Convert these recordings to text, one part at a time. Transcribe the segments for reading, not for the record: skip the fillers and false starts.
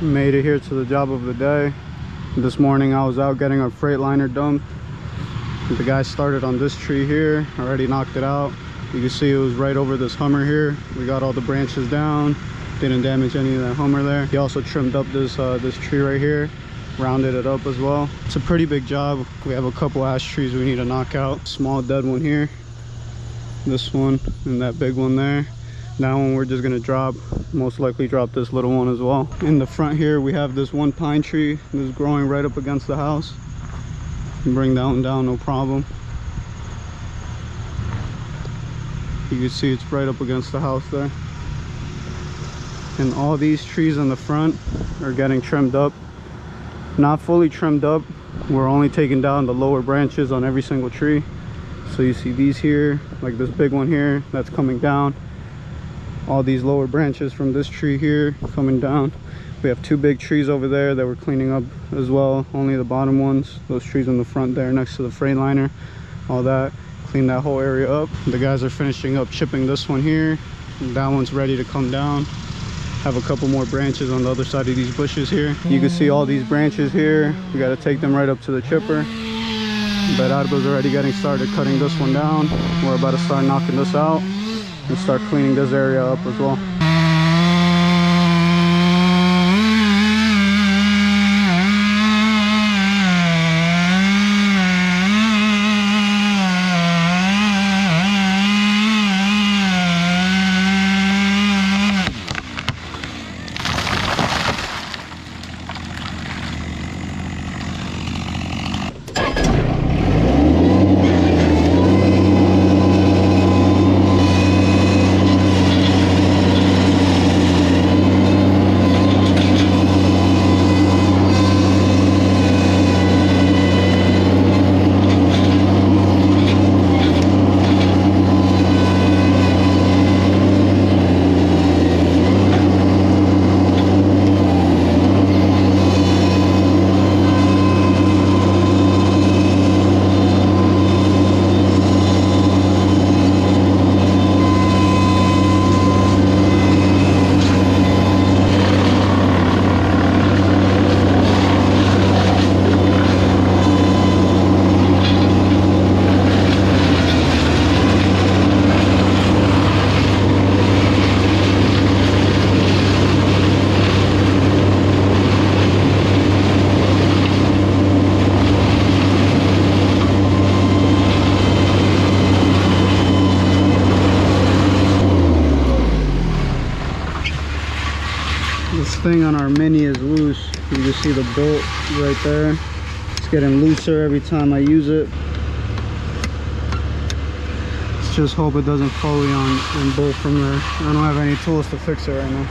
Made it here to the job of the day. This morning I was out getting a Freightliner dump. The guy started on this tree here, already knocked it out. You can see it was right over this Hummer here. We got all the branches down, didn't damage any of that Hummer there. He also trimmed up this tree right here, rounded it up as well. It's a pretty big job. We have a couple ash trees we need to knock out. Small dead one here, this one, and that big one there. That one we're just gonna drop, most likely drop this little one as well. In the front here we have this one pine tree that's growing right up against the house. Bring that one down, no problem. You can see it's right up against the house there. And all these trees in the front are getting trimmed up. Not fully trimmed up, we're only taking down the lower branches on every single tree. So you see these here, like this big one here, that's coming down. All these lower branches from this tree here coming down. We have two big trees over there that we're cleaning up as well, only the bottom ones. Those trees in the front there next to the Freightliner, all that. Clean that whole area up. The guys are finishing up chipping this one here. That one's ready to come down. Have a couple more branches on the other side of these bushes here. You can see all these branches here. We got to take them right up to the chipper. Berardo's already getting started cutting this one down. We're about to start knocking this out and start cleaning this area up as well. This thing on our Mini is loose. You can see the bolt right there. It's getting looser every time I use it. Let's just hope it doesn't fully on and bolt from there. I don't have any tools to fix it right now.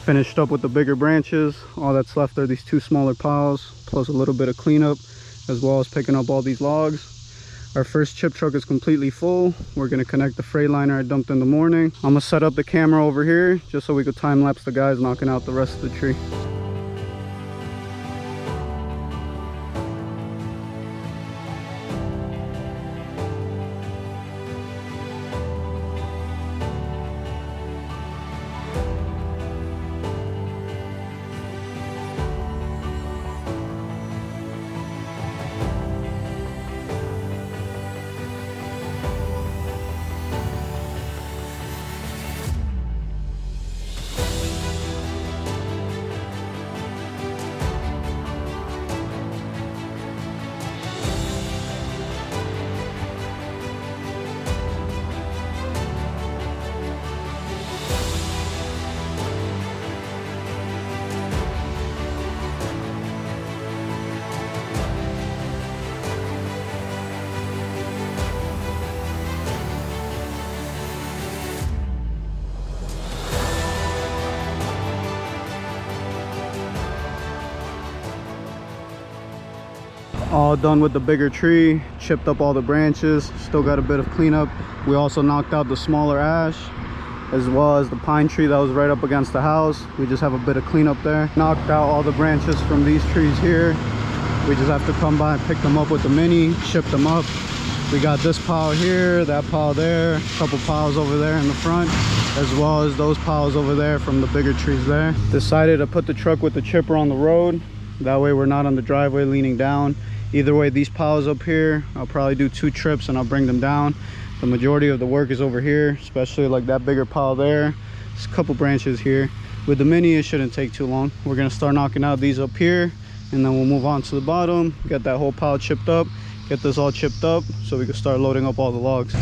Finished up with the bigger branches. All that's left are these two smaller piles, plus a little bit of cleanup, as well as picking up all these logs. Our first chip truck is completely full. We're gonna connect the Freightliner I dumped in the morning. I'm gonna set up the camera over here just so we could time lapse the guys knocking out the rest of the tree. All done with the bigger tree, chipped up all the branches, still got a bit of cleanup. We also knocked out the smaller ash as well as the pine tree that was right up against the house. We just have a bit of cleanup there. Knocked out all the branches from these trees here. We just have to come by and pick them up with the mini, ship them up. We got this pile here, that pile there, a couple piles over there in the front, as well as those piles over there from the bigger trees there. Decided to put the truck with the chipper on the road. That way we're not on the driveway leaning down. Either way, these piles up here, I'll probably do 2 trips and I'll bring them down. The majority of the work is over here, especially like that bigger pile there. There's a couple branches here. With the mini, it shouldn't take too long. We're gonna start knocking out these up here, and then we'll move on to the bottom, get that whole pile chipped up, get this all chipped up so we can start loading up all the logs.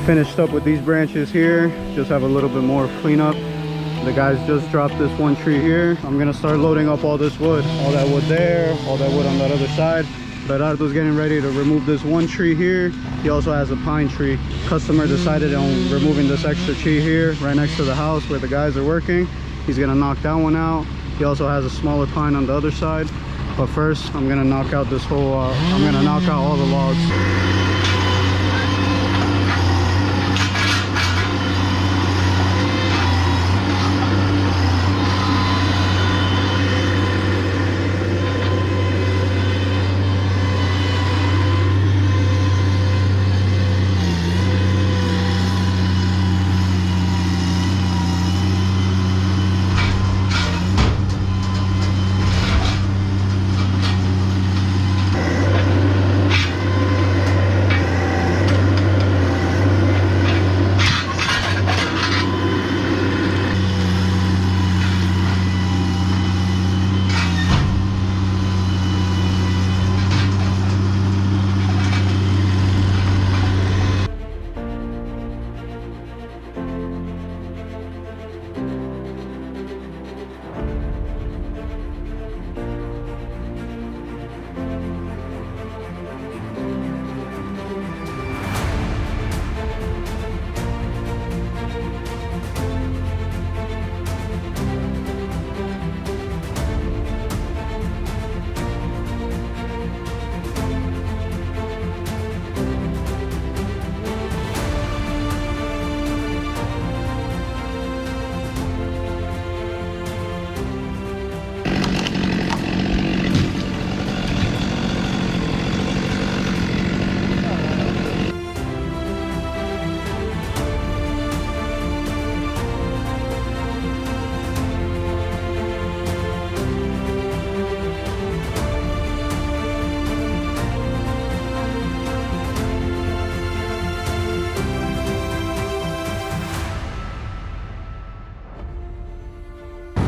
Finished up with these branches here, just have a little bit more cleanup. The guys just dropped this one tree here. I'm gonna start loading up all this wood, all that wood there, all that wood on that other side. Bernardo's getting ready to remove this one tree here. He also has a pine tree. Customer decided on removing this extra tree here right next to the house where the guys are working. He's gonna knock that one out. He also has a smaller pine on the other side. But first, I'm gonna knock out this whole, I'm gonna knock out all the logs.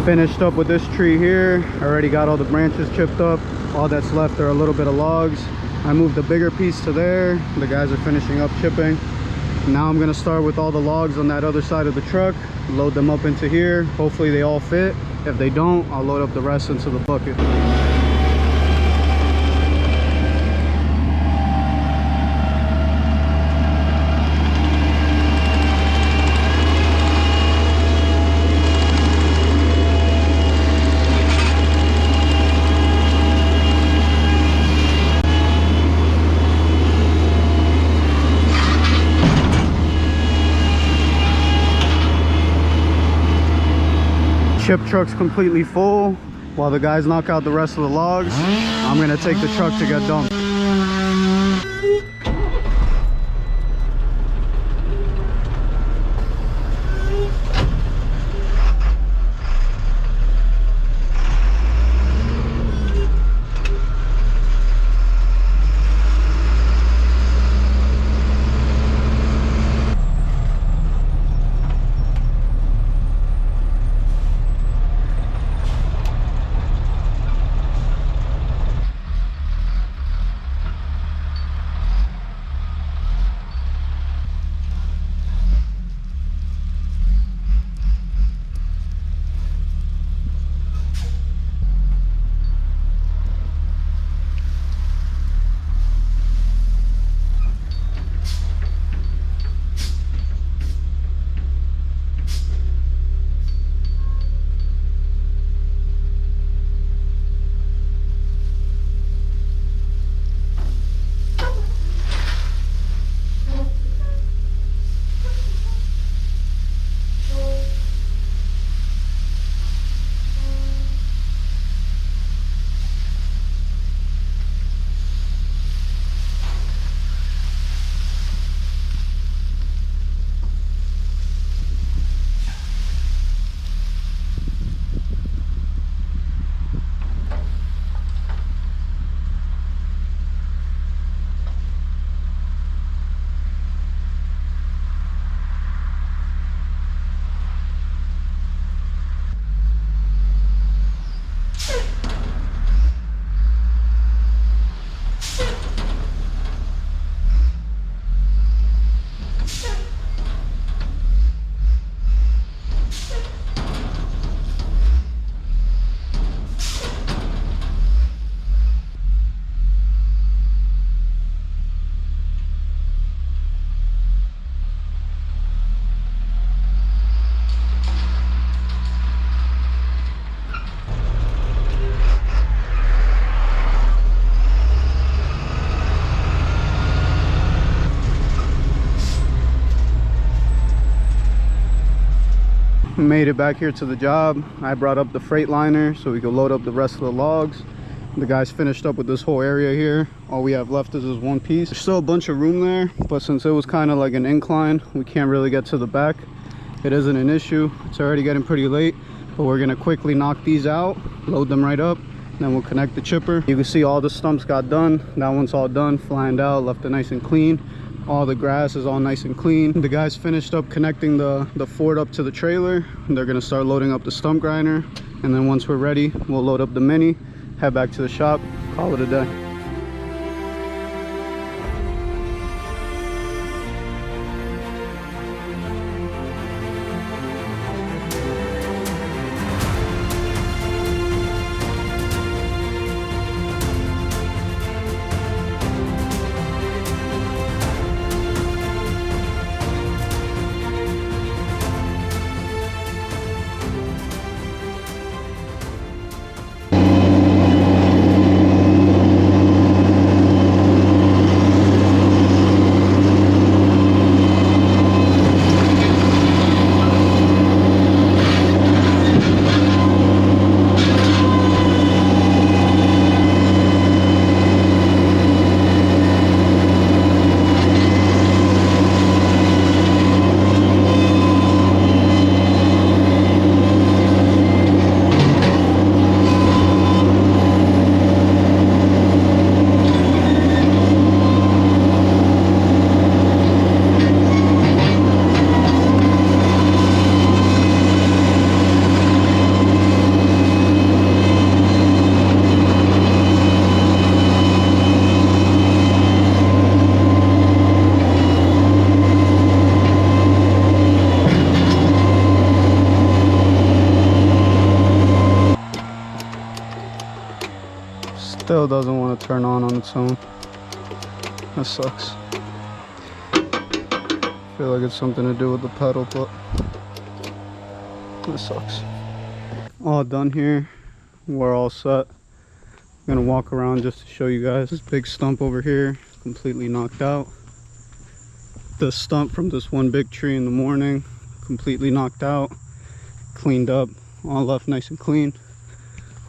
Finished up with this tree here. Already got all the branches chipped up. All that's left are a little bit of logs. I moved the bigger piece to there. The guys are finishing up chipping. Now I'm gonna start with all the logs on that other side of the truck, load them up into here. Hopefully they all fit. If they don't, I'll load up the rest into the bucket. Chip truck's completely full. While the guys knock out the rest of the logs, I'm gonna take the truck to get dumped. Made it back here to the job. I brought up the freight liner so we could load up the rest of the logs. The guys finished up with this whole area here. All we have left is this one piece. There's still a bunch of room there, but since it was kind of like an incline, we can't really get to the back. It isn't an issue. It's already getting pretty late, but we're gonna quickly knock these out, load them right up, then we'll connect the chipper. You can see all the stumps got done. That one's all done, flattened out, left it nice and clean. All the grass is all nice and clean. The guys finished up connecting the Ford up to the trailer. They're gonna start loading up the stump grinder, and then once we're ready, we'll load up the Mini, head back to the shop, call it a day. Still doesn't want to turn on its own. That sucks. Feel like it's something to do with the pedal, but that sucks. All done here. We're all set. I'm gonna walk around just to show you guys. This big stump over here, completely knocked out. The stump from this one big tree in the morning, completely knocked out, cleaned up, all left nice and clean.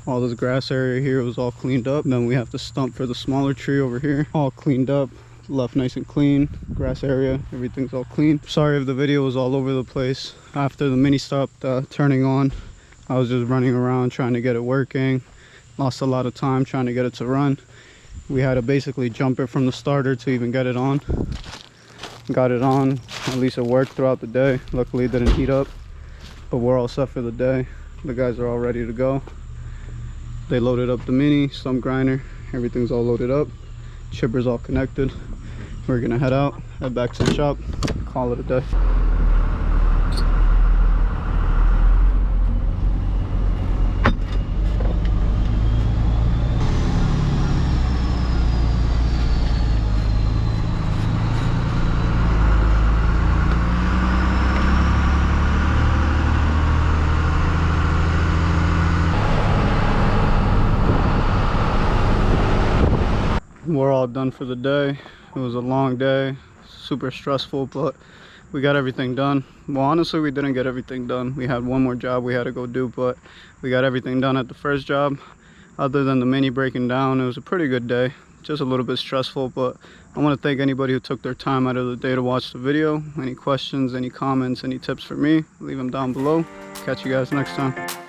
All this grass area here was all cleaned up. And then we have the stump for the smaller tree over here, all cleaned up, left nice and clean. Grass area, everything's all clean. Sorry if the video was all over the place. After the mini stopped turning on, I was just running around trying to get it working. Lost a lot of time trying to get it to run. We had to basically jump it from the starter to even get it on. Got it on, at least it worked throughout the day. Luckily it didn't heat up, but we're all set for the day. The guys are all ready to go. They loaded up the mini stump grinder, everything's all loaded up, chipper's all connected. We're gonna head out, head back to the shop, call it a day. We're all done for the day. It was a long day, super stressful, but we got everything done. Well, honestly, we didn't get everything done. We had one more job we had to go do, but we got everything done at the first job. Other than the mini breaking down, it was a pretty good day. Just a little bit stressful, but I want to thank anybody who took their time out of the day to watch the video. Any questions, any comments, any tips for me, leave them down below. Catch you guys next time.